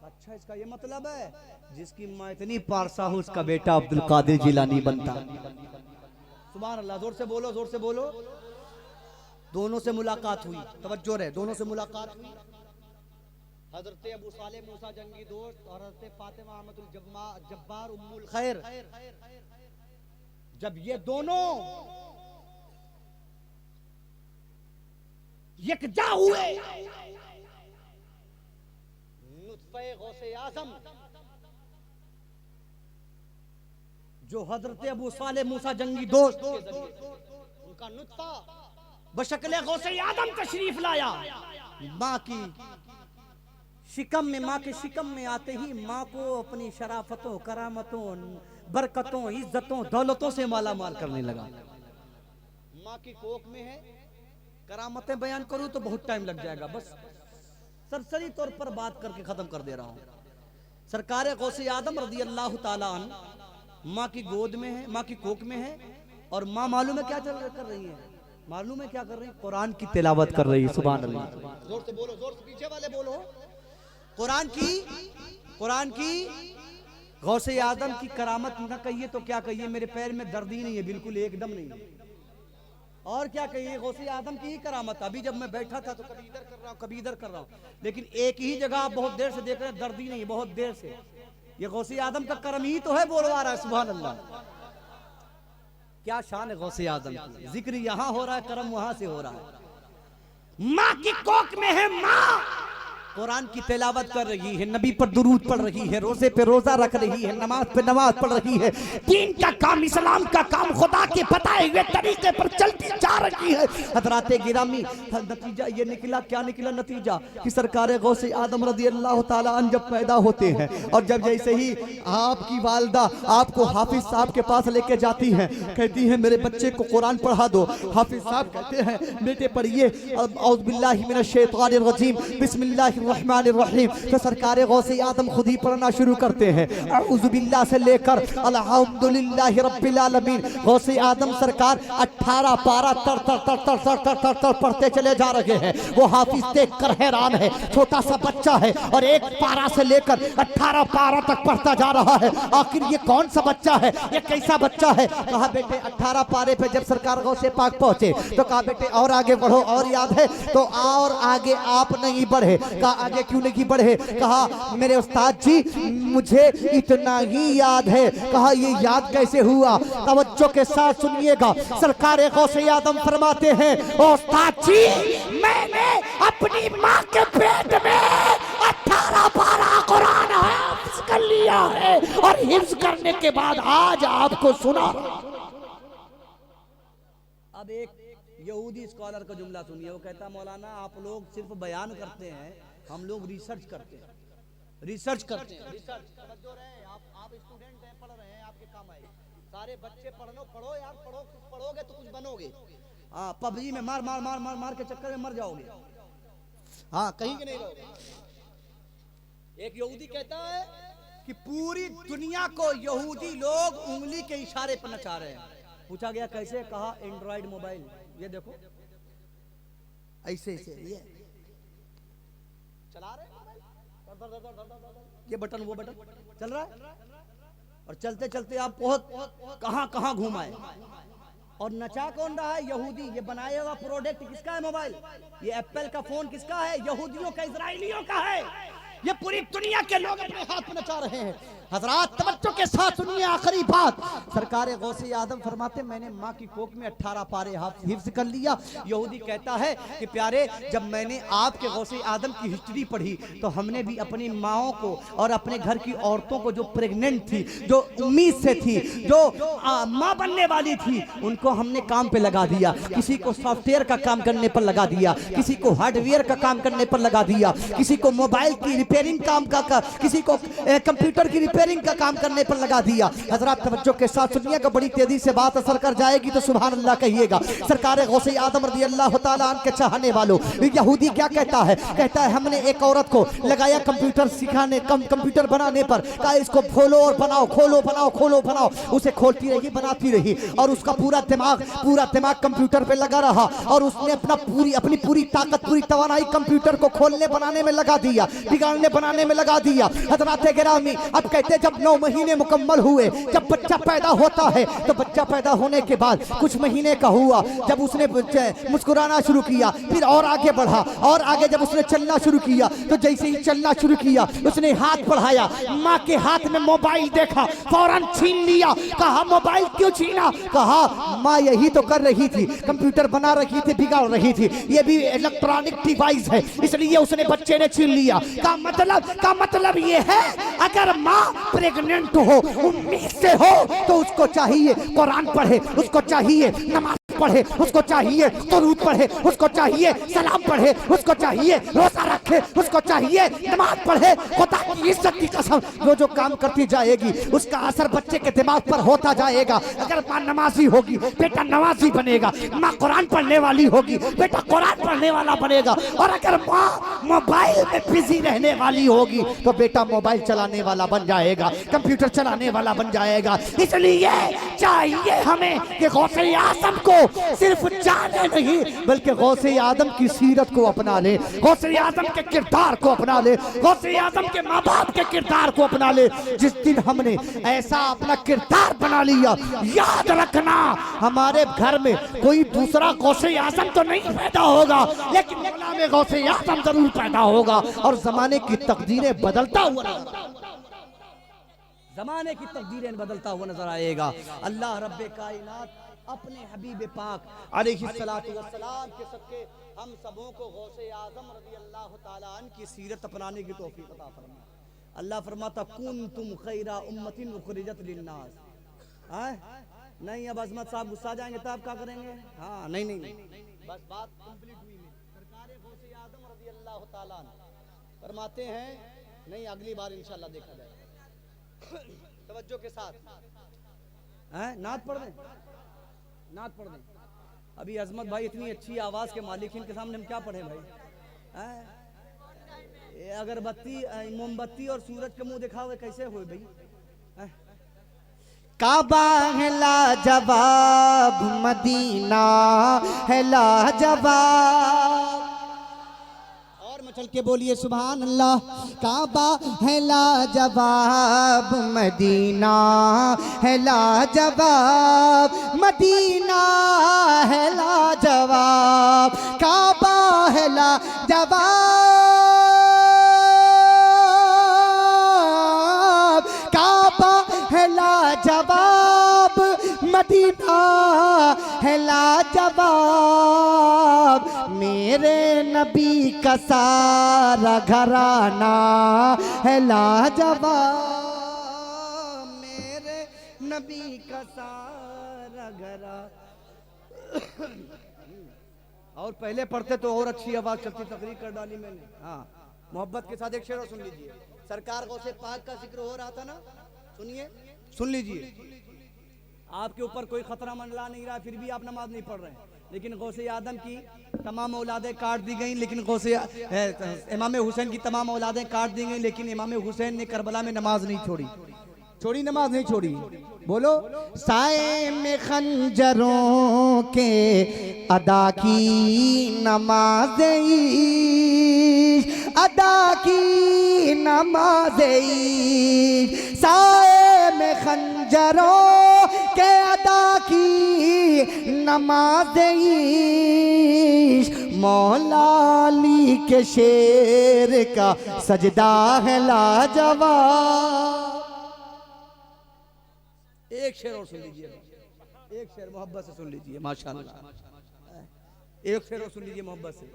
अच्छा इसका ये मतलब है जिसकी माँ इतनी पारसा हो उसका बेटा अब्दुल कादिर जिलानी बनता। सुभान अल्लाह, जोर से बोलो, जोर से बोलो। दोनों से मुलाकात हुई, तवज्जो रहे, दोनों से मुलाकात हुई। हजरत अबू साले मूसा जंगी दोस्त और हजरत फातिमा अहमदुल जब्बार उम्मुल खैर, जब ये दोनों यकजा हुए, नुत्फे गौसे आज़म जो हजरत अबू साले मूसा जंगी दोस्त के जरिए उनका नुत्फा बशक्ल गौसे आज़म तशरीफ लाया, माँ की शिकम में, माँ के शिकम में आते ही माँ को अपनी शराफतों, करामतों, बरकतों, इज्जतों, दौलतों से माला माल करने लगा। माँ की कोख में है, करामतें बयान करूं तो बहुत टाइम लग जाएगा, बस सरसरी तौर पर बात करके खत्म कर दे रहा हूं। सरकार गौसे आदम रज़ी अल्लाह ताला अन्हु माँ की गोद में है, माँ की कोख में है, और माँ मालूम है क्या कर रही है, मालूम है क्या कर रही है, कुरान की तिलावत कर रही है। सुभान अल्लाह, जोर से बोलो, जोर से पीछे वाले बोलो। कुरान की गौसे आदम की करामत न कहिए तो क्या कहिए, मेरे पैर में दर्द ही नहीं है, बिल्कुल एकदम नहीं है, और क्या कहिए, गौसे आदम की ही करामत। अभी जब मैं बैठा था तो कभी इधर कर रहा हूँ, कभी इधर कर रहा हूँ, लेकिन एक ही जगह आप बहुत देर से देख रहे हैं, दर्द ही नहीं है, बहुत देर से। ये गौसे आदम का करम ही तो है, बोलवा रहा है। सुभान अल्लाह, क्या शान है गौसे आदम की, जिक्र यहाँ हो रहा है, करम वहां से हो रहा है। माँ की कोख में है माँ, कुरान की तिलावत कर रही है, नबी पर दुरूद पढ़ रही है, रोजे पे रोजा रख रही है, नमाज पे नमाज पढ़ रही है, दीन का काम, इस्लाम का काम, खुदा के बताए हुए तरीके पर चलती जा रही है। हजरात गिरामी, नतीजा ये निकला, क्या निकला नतीजा, कि सरकार गौसे आदम रज़ी अल्लाह ताला अन्हु जब पैदा होते हैं, और जब जैसे ही आपकी वालदा आपको हाफिज साहब के पास लेके जाती हैं, कहती हैं मेरे बच्चे को कुरान पढ़ा दो। हाफिज साहब कहते हैं बेटे पढ़िए, औज़ बिल्लाहि मिनश शैतानिर रजीम, बिस्मिल्लाह रहमानिर्रहीम। तो सरकार गौसे आदम खुद ही पढ़ना शुरू करते हैं, औज़ु बिल्लाह से लेकर अल्हम्दुलिल्लाहि रब्बिल आलमीन। गौसे आदम सरकार 18 पारा तर पढ़ते चले जा रहे हैं। वो हाफिज देखकर हैरान है, छोटा सा बच्चा है और एक पारा से लेकर 18 पारा तक पढ़ता जा रहा है। आखिर ये कौन सा बच्चा है, ये कैसा बच्चा है? कहा बेटे 18 पारे पे जब सरकार गौसे पाक पहुंचे तो कहा बेटे और आगे बढ़ो, और याद है तो और आगे आप नहीं बढ़े। कहा आगे क्यों नहीं बढ़े? कहा मेरे उस्ताद जी मुझे इतना ही याद है। कहा ये याद कैसे हुआ? तवज्जो के साथ सुनिएगा, सरकार गौसे आदम फरमाते हैं उस्ताद जी मैंने अपनी माँ के पेट में 18 पारा कुरान हिफ्ज कर लिया है, और हिफ्ज करने के बाद आज आपको सुना। अब एक यहूदी स्कॉलर का जुमला सुनिए, वो कहता मौलाना आप लोग सिर्फ बयान करते हैं, हम लोग रिसर्च करते हैं, रिसर्च करते हैं। रिसर्च समझो रहे हैं आप स्टूडेंट हैं, पढ़ रहे हैं, आपके काम आए। सारे बच्चे पढ़ो यार, पढ़ोगे तो कुछ बनोगे। हाँ, पबजी में मार मार मार मार मार के चक्कर में मर जाओगे। हाँ, कहीं के नहीं रहोगे। एक यहूदी कहता है कि पूरी दुनिया को यहूदी लोग उंगली के इशारे पर नचा रहे हैं। पूछा गया कैसे? कहा एंड्रॉइड मोबाइल, ये देखो ऐसे ऐसे ये चला रहे हैं, ये बटन वो बटन चल रहा है, और चलते चलते आप बहुत कहां कहां घुमाए। और नचा कौन रहा है? यहूदी। ये बनाया हुआ प्रोडक्ट किसका है? मोबाइल। ये एप्पल का फोन किसका है? यहूदियों का, इजराइलियों का है। ये पूरी दुनिया के लोग अपने हाथ में नचा रहे हैं। हजरात तवज्जो के साथ सुनिए, आखिरी बात। सरकार गौसे आदम फरमाते मैंने माँ की कोख में 18 पारे हिफ्ज कर लिया। यहूदी कहता है कि प्यारे जब मैंने आपके गौसे आदम की हिस्ट्री पढ़ी तो हमने भी अपनी माँओं को और अपने घर की औरतों को जो प्रेग्नेंट थी, जो उम्मीद से थी, जो माँ बनने वाली थी, उनको हमने काम पे लगा दिया। किसी को सॉफ्टवेयर का काम करने पर लगा दिया, किसी को हार्डवेयर का काम करने पर लगा दिया, किसी को मोबाइल की रिपेयरिंग काम का, किसी को कंप्यूटर की रिपेयरिंग का काम करने पर लगा दिया। हजरात तवज्जो के साथ सुनिएगा, बड़ी तेजी से बात असर कर जाएगी तो सुभान अल्लाह कहिएगा। सरकार गौसे आदम रज़ी अल्लाह तआला अन्हु के चाहने वालों, यहूदी क्या कहता है? कहता है हमने एक औरत को लगाया कंप्यूटर सिखाने, कंप्यूटर बनाने पर, कहा इसको खोलो और बनाओ, खोलो बनाओ, खोलो बनाओ। उसे खोलती रही, बनाती रही, और उसका पूरा दिमाग कंप्यूटर पे लगा रहा, और उसने अपनी पूरी ताकत, पूरी तवानाई कंप्यूटर को खोलने बनाने में लगा दिया, बिगाड़ने हमने बनाने में लगा दिया। हजरात गिरामी, अब कहते जब 9 महीने मुकम्मल हुए, जब बच्चा पैदा होता है तो बच्चा पैदा होने के बाद कुछ महीने का हुआ, जब उसने मुस्कुराना शुरू किया, फिर और आगे बढ़ा, और आगे जब उसने चलना शुरू किया तो जैसे ही चलना शुरू किया उसने हाथ बढ़ाया, माँ के हाथ में मोबाइल देखा, फौरन छीन लिया। कहा मोबाइल क्यों छीना? कहा माँ यही तो कर रही थी, कंप्यूटर बना रही थी, बिगाड़ रही थी, ये भी इलेक्ट्रॉनिक डिवाइस है, इसलिए उसने बच्चे ने छीन लिया। का मतलब ये है अगर माँ प्रेग्नेंट हो, उम्मीद से हो, तो उसको चाहिए कुरान पढ़े, उसको चाहिए नमाज पढ़े, उसको चाहिए दुरूद पढ़े, उसको चाहिए सलाम पढ़े, उसको चाहिए रोजा रखे, उसको चाहिए नमाज पढ़े। खुदा की इज्जत की कसम, जो काम करती जाएगी उसका असर बच्चे के दिमाग पर होता जाएगा। अगर माँ नमाजी होगी बेटा नमाजी बनेगा, माँ कुरान पढ़ने वाली होगी बेटा कुरान पढ़ने वाला बनेगा, और अगर माँ मोबाइल में बिजी रहने वाली होगी तो बेटा मोबाइल चलाने वाला बन जाएगा, कंप्यूटर चलाने वाला बन जाएगा। इसलिए चाहिए हमें कि गौसे आज़म को सिर्फ जाने नहीं बल्कि गौसे आज़म की सीरत को अपना ले, गौसे आज़म के किरदार को अपना ले, गौसे आज़म के माँ बाप के किरदार को अपना ले। जिस दिन हमने ऐसा अपना किरदार बना लिया, याद रखना हमारे घर में कोई दूसरा गौसे आज़म तो नहीं पैदा होगा, लेकिन गुलाम गौसे आज़म जरूर पैदा होगा और जमाने की तकदीरें बदलता हुआ, जमाने की तकदीरें बदलता हुआ नजर आएगा। अल्लाह रब्बे कायनात अपने हबीब पाक अलैहिस्सलातु वस्सलाम के सदके हम सबों को गौसे आज़म रज़ियल्लाहु ताला अन्हु की सीरत अपनाने की तौफीक अता फरमाए। अल्लाह फरमाता कुंतुम खैरा उम्मतिन उखरिजत लिन्नास। नहीं, अब अजमत साहब गुस्सा जाएंगे तो आप क्या करेंगे? हाँ, नहीं, बस बात कंप्लीट हुई है। सरकार गौसे आज़म रज़ियल्लाहु ताला अन्हु फरमाते हैं, नहीं अगली बार इंशाल्लाह देखा जाएगा। तवज्जो के साथ नात पढ़ दें, नात पढ़ दें। अभी अजमत भाई इतनी अच्छी आवाज के मालिक, इनके सामने हम क्या पढ़े भाई? अगरबत्ती मोमबत्ती और सूरज का मुंह दिखा हुए कैसे हुए भाई? काबा है लाजवाब, मदीना है लाजवाब, और मचल के बोलिए सुभान अल्लाह। काबा है लाजवाब, मदीना है लाजवाब, मदीना है लाजवाब, काबा है लाजवाब, काबा है लाजवाब, मदीना है लाजवाब, मेरे नबी का सारा घराना है लाजवाब, मेरे नबी का सारा घराना। और पहले पढ़ते तो और अच्छी आवाज चलती, तकरीर कर डाली मैंने। हाँ, मोहब्बत के साथ एक शेर सुन लीजिए। सरकार गौसे पाक का जिक्र हो रहा था ना, सुनिए, सुन लीजिए। आपके ऊपर कोई खतरा मंडला नहीं रहा, फिर भी आप नमाज नहीं पढ़ रहे हैं, लेकिन गौसे आदम की तमाम औलादें काट दी गई, लेकिन गौसे इमाम हुसैन की तमाम औलादें काट दी गई, लेकिन इमाम हुसैन ने करबला में नमाज नहीं छोड़ी, नमाज नहीं छोड़ी। बोलो, साए में खंजरों के अदा की नमाज, अदा की नमाज, साए में खंजरों के अदा की नमाज, मौला अली के शेर का सजदा है लाजवाब। एक शेर और सुन लीजिए, एक शेर मोहब्बत से सुन लीजिए, माशाअल्लाह, एक शेर और सुन लीजिए मोहब्बत से।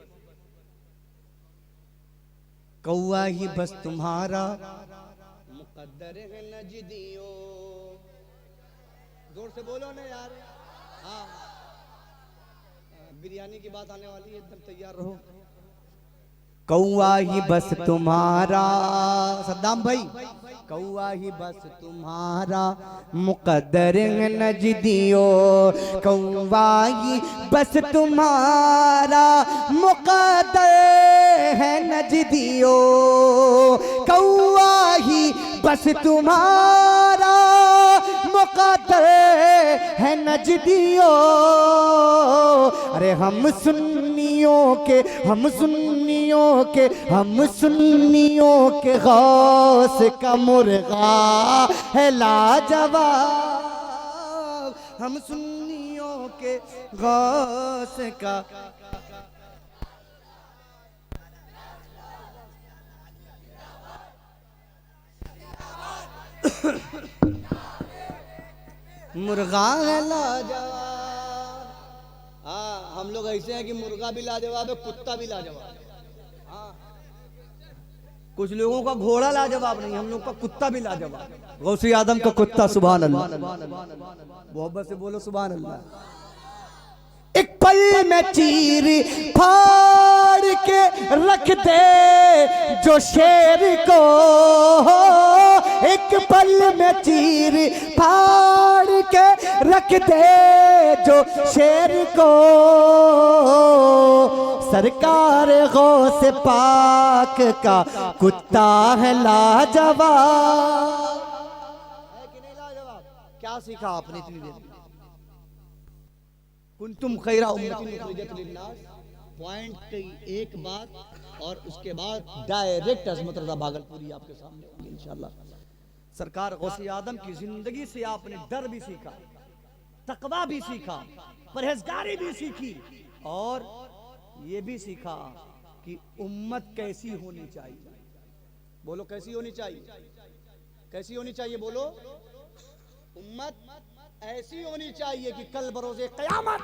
कौआ ही बस तुम्हारा मुकद्दर है नजदियो, जोर से बोलो ना यार। हाँ, बिरयानी की बात आने वाली है, एकदम तैयार रहो। कौआ ही बस तुम्हारा, सद्दाम भाई, कौआ ही बस तुम्हारा मुकद्दर है नजदियो, कौआ ही बस तुम्हारा मुकद्दर है नजदियो, कौआ ही बस तुम्हारा मुकद्दर है नजदियो। अरे हम सुन्नियों हम सुन्नियों के गौस का मुर्गा है लाजवाब, हम सुन्नियों के गौस का। मुर्गा है लाजवाब। हाँ, हम लोग ऐसे हैं कि मुर्गा भी लाजवाब है, कुत्ता भी लाजवाब है। हाँ, कुछ लोगों का घोड़ा लाजवाब नहीं, हम लोग का कुत्ता भी लाजवाब। गौसे आदम का कुत्ता, सुभान अल्लाह। मोहब्बत से बोलो सुभान अल्लाह। एक पल में चीर फाड़ के रख दे जो शेर को, एक पल में चीर फाड़ के रख दे जो शेर को, सरकार गौस पाक का कुत्ता है लाजवाब। है कि नहीं लाजवाब? क्या सीखा आपने इतनी देर में? कुंतुम खैरा उम्मतिन उखरिजत लिन्नास, पॉइंट की एक बात और उसके बाद डायरेक्ट अजमत रज़ा भागलपुरी आपके सामने होंगे इंशाअल्लाह। सरकार गौसे आदम की जिंदगी से आपने डर भी सीखा, तकवा भी सीखा, परहेजगारी भी सीखी और ये भी सीखा कि उम्मत कैसी होनी चाहिए। बोलो कैसी होनी चाहिए? कैसी होनी चाहिए? बोलो। उम्मत ऐसी होनी चाहिए कि कल बरोज़े क़यामत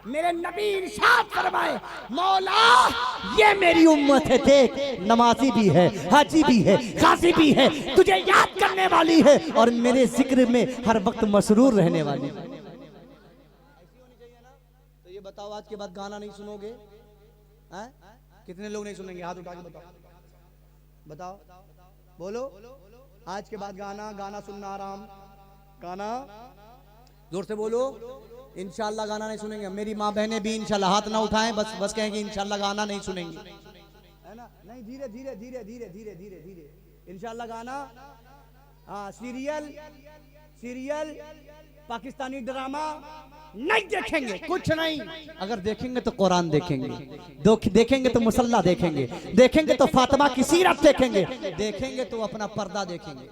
मेरे नबी इरशाद फरमाए, मौला ये मेरी उम्मत है, देख नमाजी भी है, हाजी भी है, गाजी भी है, तुझे याद करने वाली है और मेरे जिक्र में हर वक्त मसरूर रहने वाली है। ऐसी होनी चाहिए ना? तो ये बताओ, आज के बाद गाना नहीं सुनोगे? हैं? कितने लोग नहीं सुनेंगे? हाथ उठा के बताओ, बताओ, बोलो। आज के बाद गाना सुनना आराम, गाना जोर से बोलो। इंशाअल्लाह गाना नहीं सुनेंगे। मेरी माँ बहनें भी इंशाअल्लाह हाथ ना उठाएं, बस कहेंगे इंशाअल्लाह गाना नहीं सुनेंगे, है ना? नहीं, धीरे धीरे धीरे धीरे धीरे धीरे धीरे इंशाअल्लाह गाना। हाँ, सीरियल पाकिस्तानी ड्रामा नहीं देखेंगे, कुछ नहीं। अगर देखेंगे तो कुरान देखेंगे, देखेंगे तो मुसल्ला देखेंगे, देखेंगे तो फातिमा की सीरत देखेंगे, देखेंगे तो अपना पर्दा देखेंगे।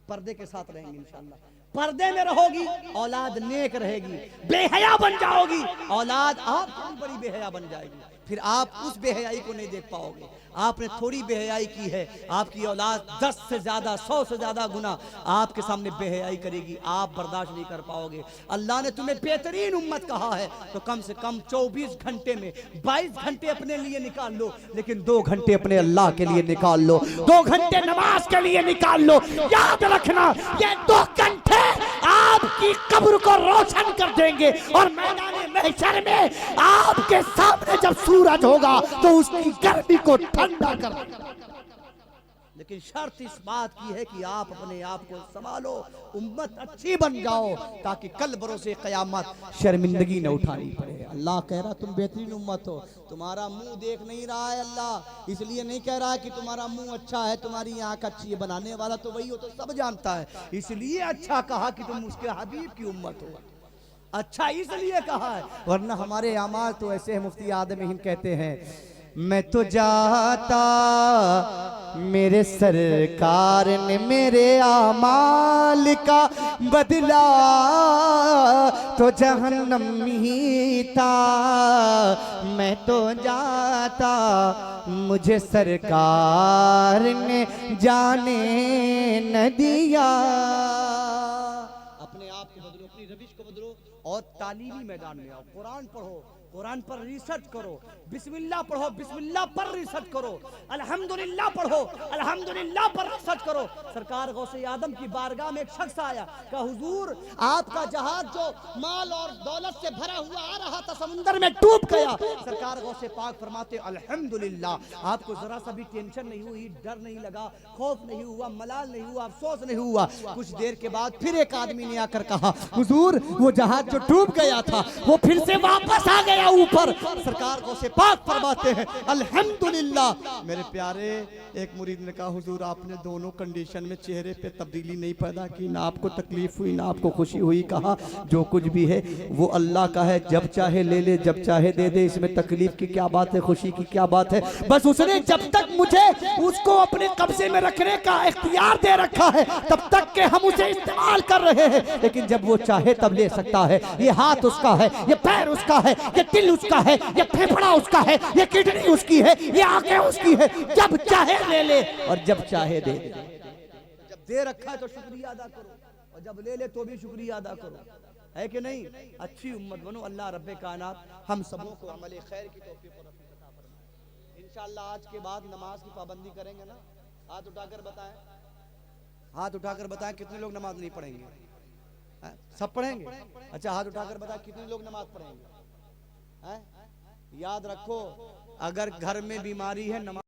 पर्दे के साथ रहेंगे इंशाअल्लाह। पर्दे में रहोगी, औलाद नेक रहेगी, बेहया बन जाओगी, औलाद आप बड़ी बेहया बन जाएगी। फिर आप उस बेहयाई को नहीं देख पाओगे। आपने थोड़ी बेहयाई की है, आपकी औलाद 10 से ज्यादा 100 से ज्यादा गुना आपके सामने बेहयाई करेगी, आप बर्दाश्त नहीं कर पाओगे। अल्लाह ने तुम्हें बेहतरीन उम्मत कहा है तो कम से कम 24 घंटे में 22 घंटे अपने लिए निकाल लो, लेकिन 2 घंटे अपने अल्लाह के लिए निकाल लो, 2 घंटे नमाज के लिए निकाल लो। याद रखना, ये 2 घंटे आपकी कब्र को रोशन कर देंगे और मैदान महशर में आपके सामने जब सूरज होगा तो उसकी गर्मी को ठंडा कर देगा। लेकिन शर्त इस बात की है कि आप अपने आप को संभालो, उम्मत अच्छी बन जाओ ताकि कल बरोसे क़यामत शर्मिंदगी न उठानी पड़े। अल्लाह कह रहा तुम बेहतरीन उम्मत हो, तुम्हारा मुंह देख नहीं रहा है अल्लाह, इसलिए नहीं कह रहा है कि तुम्हारा मुंह अच्छा है, तुम्हारी आंख अच्छी है, बनाने वाला तो वही हो, तो सब जानता है, इसलिए अच्छा कहा कि तुम उसके हबीब की उम्मत हो। अच्छा इसलिए कहा है, वरना हमारे अमाल तो ऐसे हैं। मुफ्ती आदम हिंद कहते हैं, मैं तो जाता मेरे सरकार ने मेरे आमाल का बदला तो जहन्नम ही था, मैं तो जाता मुझे सरकार ने जाने न दिया। अपने आप को बदलो, अपनी रविश को बदलो और तालीमी मैदान में आओ, कुरान पढ़ो, कुरान पर रिसर्च करो, बिस्मिल्लाह पढ़ो, बिस्मिल्लाह पर रिसर्च करो, अल्हम्दुलिल्लाह पढ़ो, अल्हम्दुलिल्लाह पर रिसर्च करो। सरकार गौसे आदम की बारगाह में एक शख्स आया, कहा हुजूर आपका जहाज जो माल और दौलत से भरा हुआ आ रहा था समुंदर में डूब गया। सरकार गौसे पाक फरमाते अल्हम्दुलिल्लाह, आपको जरा सा भी टेंशन नहीं हुई, डर नहीं लगा, खौफ नहीं हुआ, मलाल नहीं हुआ, अफसोस नहीं हुआ। कुछ देर के बाद फिर एक आदमी ने आकर कहा हुजूर वो जहाज जो डूब गया था वो फिर से वापस आ गया ऊपर सरकार को से पाक फरमाते हैं अल्हम्दुलिल्लाह। मेरे प्यारे, एक मुरीद ने कहा हुजूर आपने दोनों कंडीशन में चेहरे पे तब्दीली नहीं पैदा की, ना आपको तकलीफ हुई ना आपको खुशी हुई। कहा जो कुछ भी है वो अल्लाह का है, जब चाहे ले ले जब चाहे दे दे, इसमें तकलीफ की क्या बात है, खुशी की क्या बात है। बस उसने जब तक मुझे उसको अपने कब्जे में रखने का इख्तियार दे रखा है तब तक के हम उसे इस्तेमाल कर रहे हैं, लेकिन जब वो चाहे तब ले सकता है। ये हाथ उसका है, ये पैर उसका है, ये दिल उसका है, ये फेफड़ा उसका है, ये किडनी उसकी है, ये आंखें उसकी है। जब चाहे ले ले और जब चाहे दे दे। जब दे रखा है तो शुक्रिया अदा करो, और जब ले ले तो भी शुक्रिया अदा करो, है कि नहीं? अच्छी उम्मत बनो। अल्लाह रब्बे कायनात हम सबों को अमल खैर की तौफीक और रफ़ीक अता फरमाए। इंशाअल्लाह आज के बाद नमाज की पाबंदी करेंगे ना। हाथ उठाकर बताएं, हाथ उठाकर बताएं कितने लोग नमाज नहीं पढ़ेंगे? सब पढ़ेंगे? अच्छा, हाथ उठाकर बताएं कितने लोग नमाज पढ़ेंगे? याद रखो, अगर घर में बीमारी है नमाज